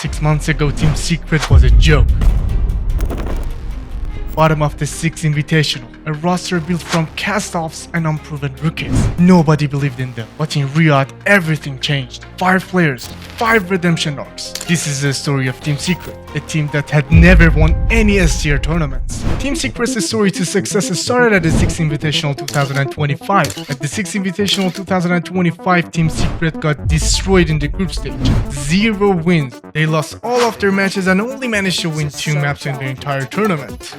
6 months ago, Team Secret was a joke. Bottom of the Six Invitational, a roster built from cast-offs and unproven rookies. Nobody believed in them, but in Riyadh, everything changed. 5 players, 5 redemption arcs. This is the story of Team Secret, a team that had never won any S-tier tournaments. Team Secret's story to success started at the Six Invitational 2025. At the Six Invitational 2025, Team Secret got destroyed in the group stage. 0 wins. They lost all of their matches and only managed to win 2 maps in the entire tournament.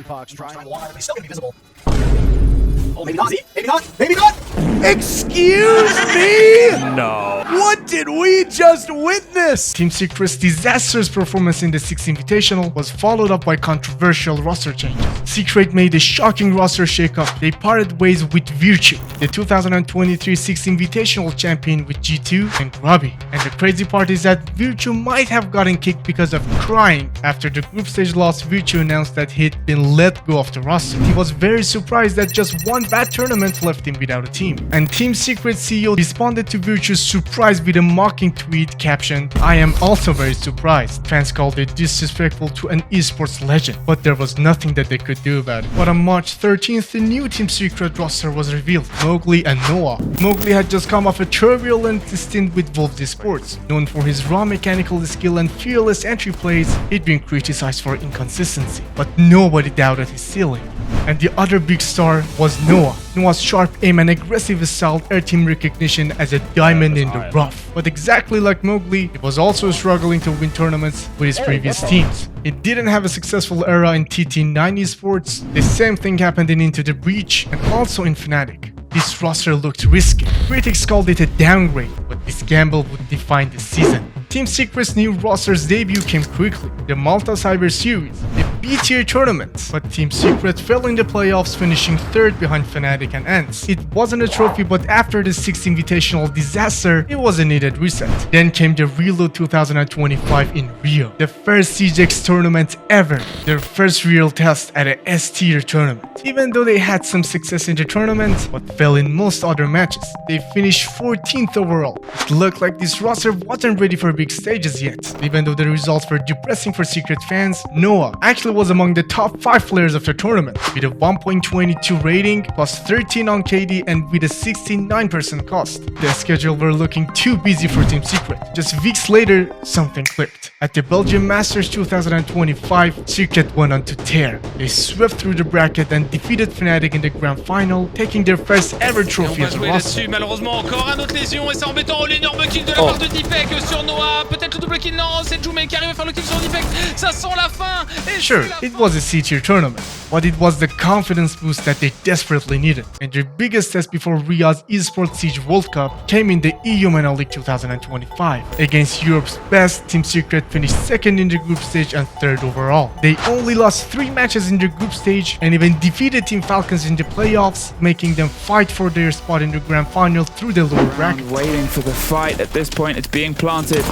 Oh, maybe not. Maybe not. Maybe not. Excuse me? No. What did we just witness? Team Secret's disastrous performance in the Six Invitational was followed up by controversial roster changes. Secret made a shocking roster shakeup. They parted ways with Virtue, the 2023 Six Invitational champion, with G2 and Grubby. And the crazy part is that Virtue might have gotten kicked because of crying. After the group stage loss, Virtue announced that he'd been let go of the roster. He was very surprised that just one bad tournament left him without a team. And Team Secret CEO responded to Virtue's surprise with a mocking tweet captioned, "I am also very surprised." Fans called it disrespectful to an esports legend, but there was nothing that they could do about it. But on March 13th, the new Team Secret roster was revealed: Mowgli and Noah. Mowgli had just come off a turbulent stint with Wolves Esports. Known for his raw mechanical skill and fearless entry plays, he'd been criticized for inconsistency, but nobody doubted his ceiling. And the other big star was Noah. Noah's sharp aim and aggressive style earned him recognition as a diamond in the rough. But exactly like Mowgli, he was also struggling to win tournaments with his previous teams. He didn't have a successful era in TT9 Esports. The same thing happened in Into the Breach and also in Fnatic. This roster looked risky. Critics called it a downgrade, but this gamble would define the season. Team Secret's new roster's debut came quickly: the Malta Cyber Series, a B-tier tournament. But Team Secret fell in the playoffs, finishing 3rd behind Fnatic and ENCE. It wasn't a trophy, but after the Six Invitational disaster, it was a needed reset. Then came the Reload 2025 in Rio, the first CGX tournament ever, their first real test at a S-tier tournament. Even though they had some success in the tournament, but fell in most other matches, they finished 14th overall. It looked like this roster wasn't ready for big stages yet. Even though the results were depressing for Secret fans, Noah actually was among the top 5 players of the tournament, with a 1.22 rating, plus 13 on KD, and with a 69% cost. The schedule were looking too busy for Team Secret. Just weeks later, something clicked. At the Belgium Masters 2025, Secret went on to tear. They swept through the bracket and defeated Fnatic in the grand final, taking their first ever trophy as a roster. Malheureusement, encore un autre lésion et c'est embêtant. L'énorme kill de la part de Defect sur Noah. Peut-être le double kill. Non, c'est Jume qui arrive à faire le kill sur Defect. Ça sent la fin. Sure, it was a C-tier tournament, but it was the confidence boost that they desperately needed. And their biggest test before Riyadh's Esports World Cup came in the EU MENA League 2025. Against Europe's best, Team Secret finished 2nd in the group stage and 3rd overall. They only lost 3 matches in the group stage and even defeated Team Falcons in the playoffs, making them fight for their spot in the grand final through the lower bracket. Waiting for the fight. At this point, it's being planted.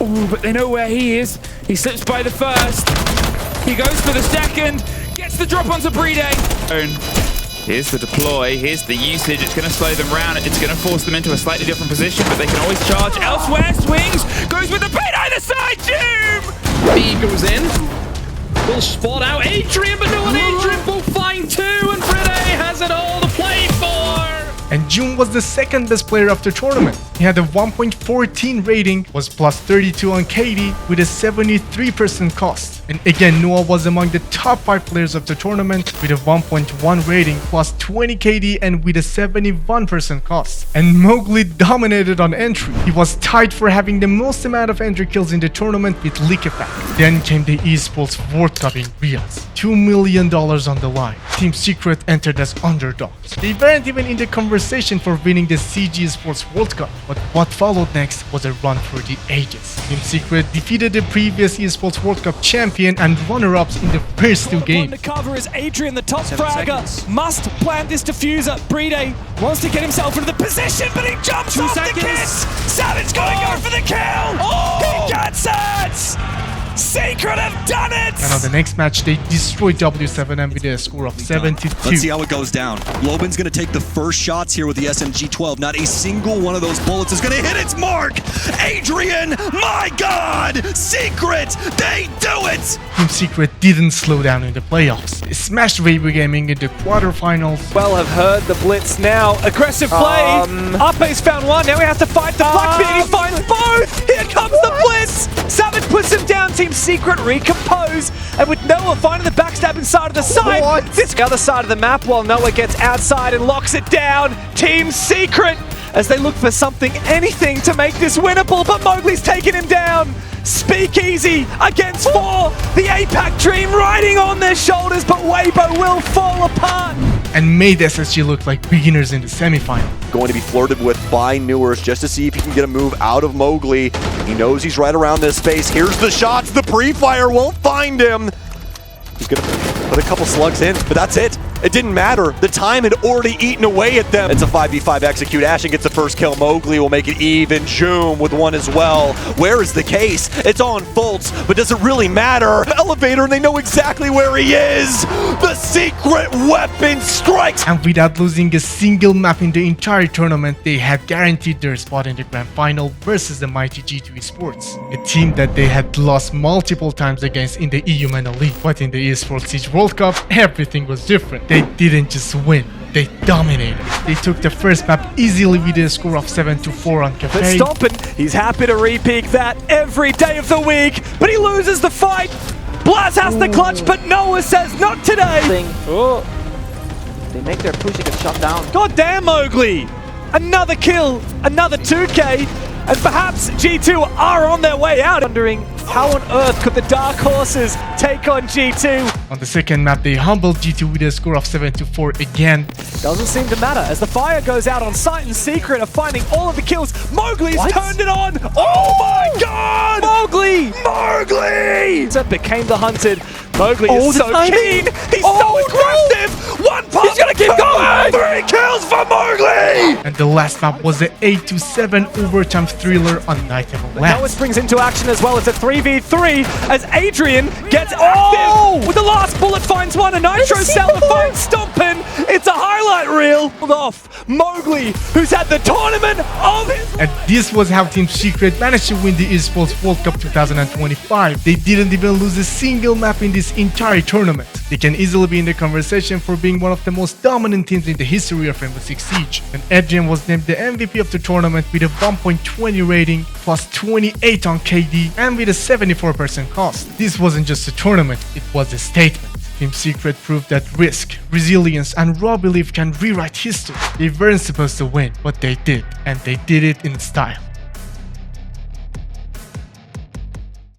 Oh, but they know where he is. He slips by the first. He goes for the second. Gets the drop onto Bride. Here's the deploy. Here's the usage. It's going to slow them round. It's going to force them into a slightly different position, but they can always charge elsewhere. Swings. Goes with the bait either side. Doom! B goes in. Will spot out Adrian, but no one. Adrian will find 2, and Bride has it all to play for. And June was the 2nd best player of the tournament. He had a 1.14 rating, was plus 32 on KD with a 73% cost. And again, Noah was among the top 5 players of the tournament with a 1.1 rating, plus 20 KD and with a 71% cost. And Mowgli dominated on entry. He was tied for having the most amount of entry kills in the tournament with Liquefact. Then came the Esports World Cup in Riyadh. $2 million on the line. Team Secret entered as underdogs. They weren't even in the conversation for winning the CG Esports World Cup, but what followed next was a run for the ages. Team Secret defeated the previous Esports World Cup champion and runner-ups in the first 2 games. On the cover is Adrian, the top fragger. Must plant this diffuser. Bride wants to get himself into the position, but he jumps off the kiss. Savage gonna go for the kill. He gets it! Secret have done it! And on the next match, they destroyed W7M with a score of 7-2. Let's see how it goes down. Loban's going to take the first shots here with the SMG-12. Not a single one of those bullets is going to hit its mark. Adrian, my God! Secret, they do it! Team Secret didn't slow down in the playoffs. They smashed Raver Gaming in the quarterfinals. Well, have heard the blitz now. Aggressive play. Ape's found one. Now he has to fight the Blackbeard. He finds both. Here comes the blitz. Savage puts him down. Team Secret recompose. And with Noah finding the backstab inside of the side. This other side of the map while Noah gets outside and locks it down. Team Secret as they look for something, anything to make this winnable. But Mowgli's taking him down. Speakeasy against 4. The APAC dream riding on their shoulders, but Weibo will fall apart. And made SSG look like beginners in the semifinal. Going to be flirted with by Newers just to see if he can get a move out of Mowgli. He knows he's right around this space. Here's the shots. The pre-fire won't find him. He's going to put a couple slugs in, but that's it. It didn't matter. The time had already eaten away at them. It's a 5v5 execute. Ashen gets the first kill. Mowgli will make it even. Joom with one as well. Where is the case? It's on Fultz, but does it really matter? Elevator, and they know exactly where he is. The secret weapon strikes. And without losing a single map in the entire tournament, they had guaranteed their spot in the grand final versus the mighty G2 Esports, a team that they had lost multiple times against in the EU MENA League. But in the Esports World Cup, everything was different. They didn't just win, they dominated. They took the first map easily with a score of 7-4 on But Cafe. Stompin', he's happy to repeat that every day of the week, but he loses the fight. Blaz has the clutch, but Noah says not today. Oh, they make their push, they get shut down. God damn, Mowgli! Another kill, another 2K, and perhaps G2 are on their way out. Wondering how on earth could the Dark Horses take on G2? On the second map, they humbled G2 with a score of 7-4 again. Doesn't seem to matter as the fire goes out on site and Secret are finding all of the kills. Mowgli's turned it on! Oh my God! Mowgli! Mowgli! That became the hunted. Mowgli is so keen! He's so aggressive! One pop! He's gonna keep going! 3 kills for Mowgli! And the last map was the 8-7 overtime thriller on Night Ever Noah Last. springs into action as well. It's a 3v3 as Adrian gets active with the last bullet finds one. A Nitro Seller finds Stompin'. It's a highlight reel. Pulled off Mowgli, who's had the tournament of his. And this was how Team Secret managed to win the Esports World Cup 2025. They didn't even lose a single map in this entire tournament. They can easily be in the conversation for being one of the most dominant teams in the history of Rainbow Six Siege. And Adrian was named the MVP of the tournament with a 1.20 rating, plus 28 on KD, and with a 74% cost. This wasn't just a tournament, it was a statement. Team Secret proved that risk, resilience, and raw belief can rewrite history. They weren't supposed to win, but they did, and they did it in style.